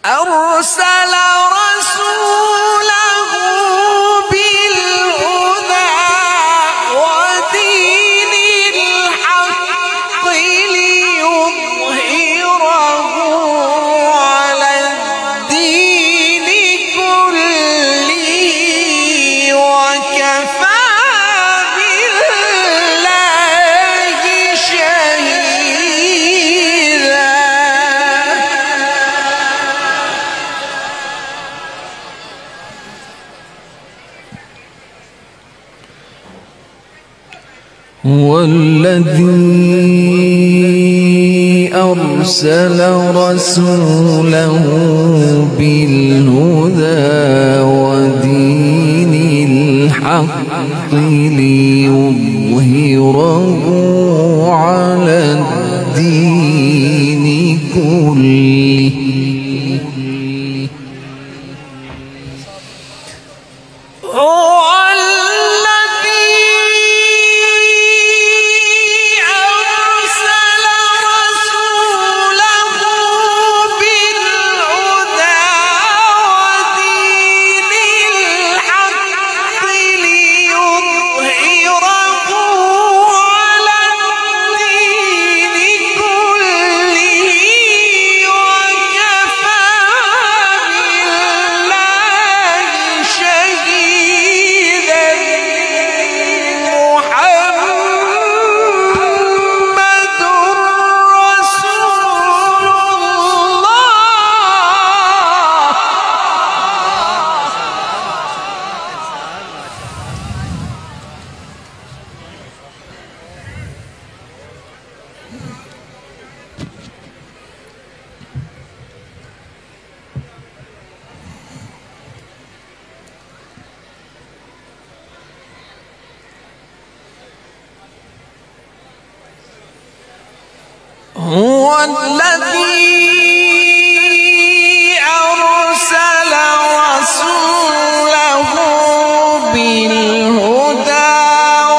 أرسل رسوله بالهدى ودين الحق ليظهره على الدين كله وكفى بالله شهيدا. هو الذي أرسل رسوله بالهدى ودين الحق ليظهره على الدين كله هو الذي أرسل رسوله بالهدى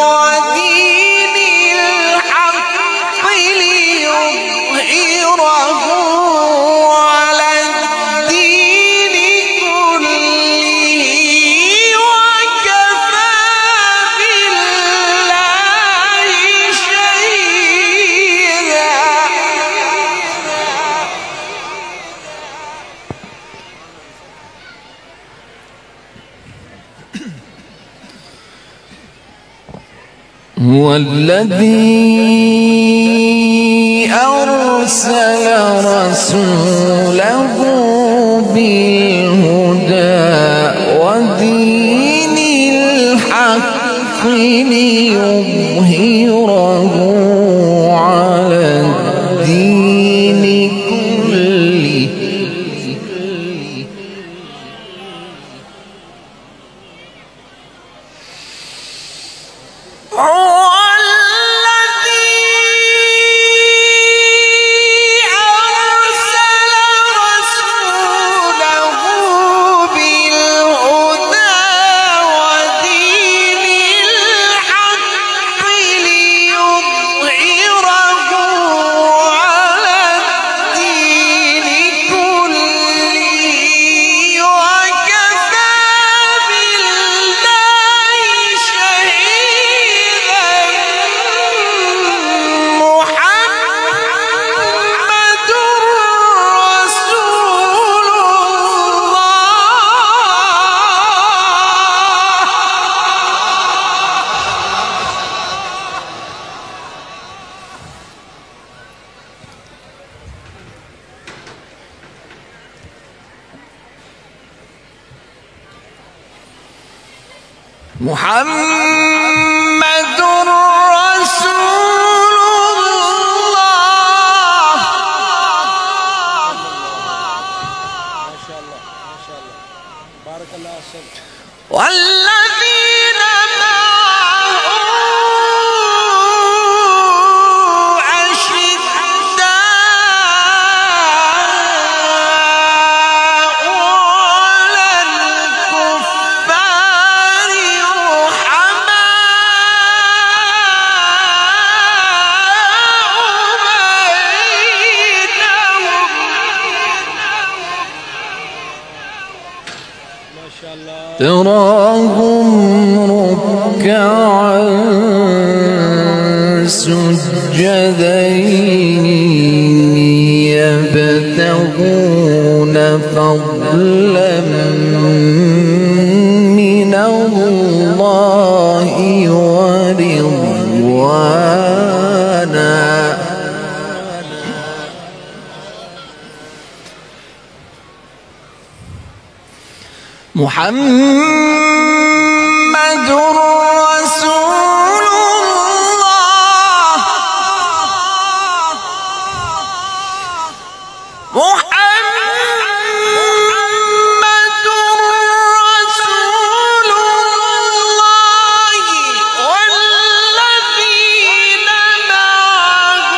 ودين الحق ليظهره على الدين كله وكفى بالله شهيدا. هو الذي أرسل رسوله بالهدى ودين الحق ليظهره على الدين كله. محمد رسول الله. ما شاء الله ما شاء الله بارك الله أحسن. والذين معه أشداء على الكفار ما شاء الله. تراهم ركعا سجدا يبتغون فضلا من الله ورضوانا. محمد رسول الله. محمد رسول الله والذين معه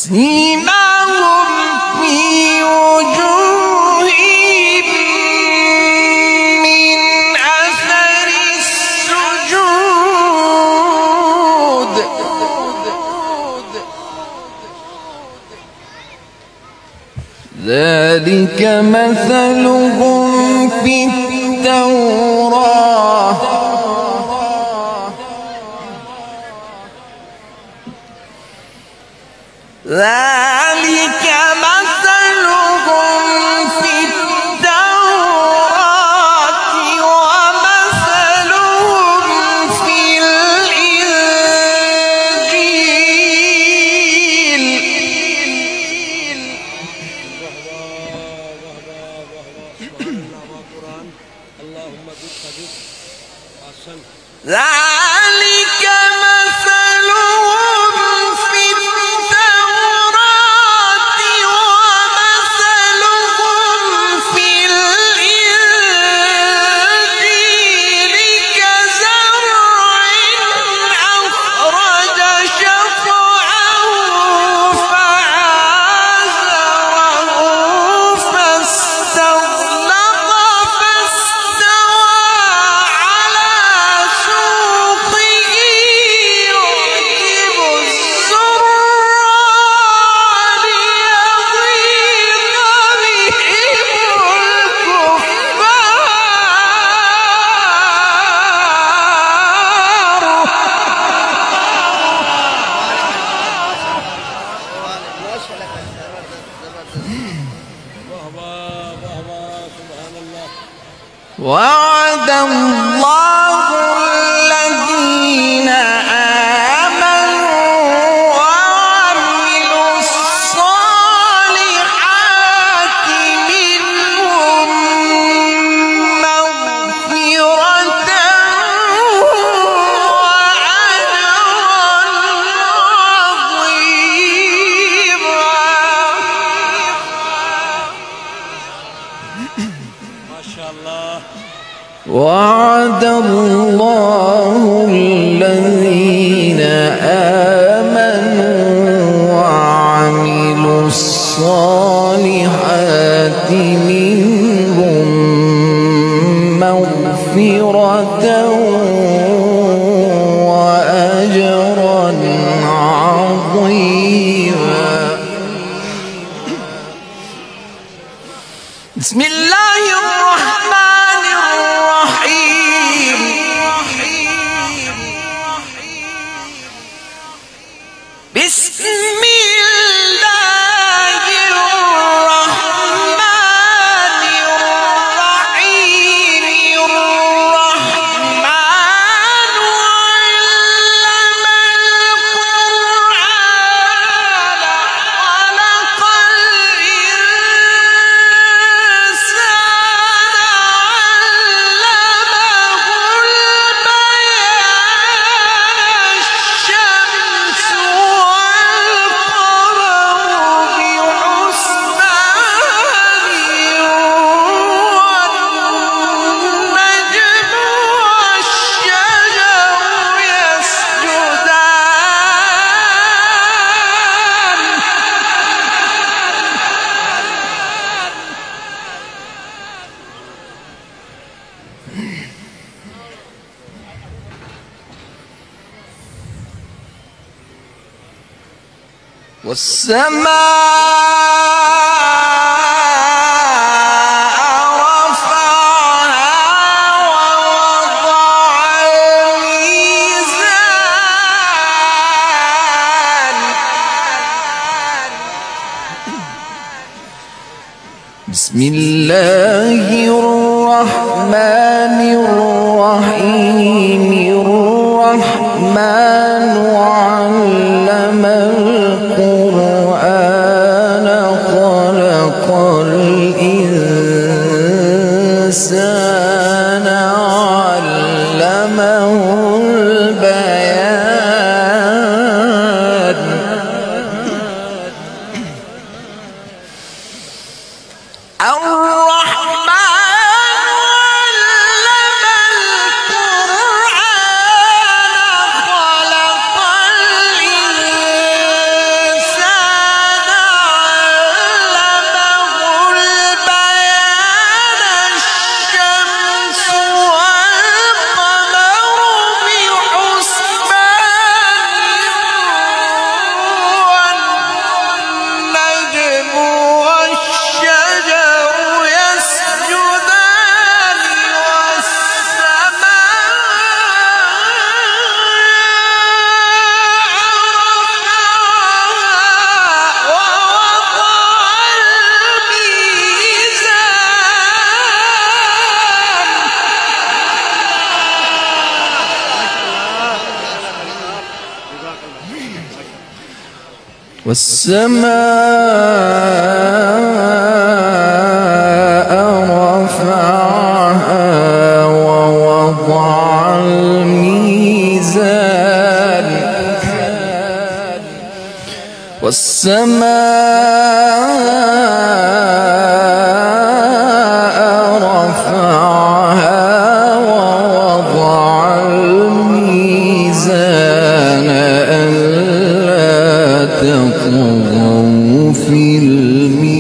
سيماهم في وجوههم من أثر السجود ذلك مثلهم في التوراة ذلك مثلهم في التوراة ومثلهم في الإنجيل. اللهم بك بك أحسن. ذلك مثلهم في التوراة ومثلهم في سبحان الله. وعد الله الذين آمنوا وعملوا الصالحات منهم مغفرة وعد الله الذين آمنوا وعملوا الصالحات منهم مغفرة وأجرا عظيما. بسم الله الرحمن الرحيم. بسم الله الرحمن الرحيم. الرحمن علم القرآن خلق والسماء رفعها ووضع الميزان. بسم الله الرحمن الرحيم. الرحمن علم القرآن خلق الإنسان علمه البيان. والسماء رفعها ووضع الميزان. والسماء رفعها ووضع الميزان ألا تطغوا في الميزان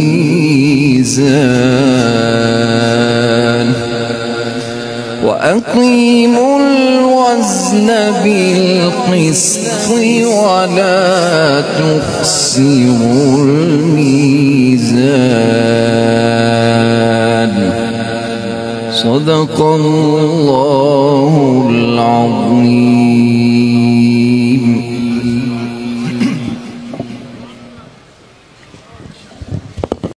وأقيموا الوزن بالقسط ولا تخسروا الميزان. صدق الله العظيم.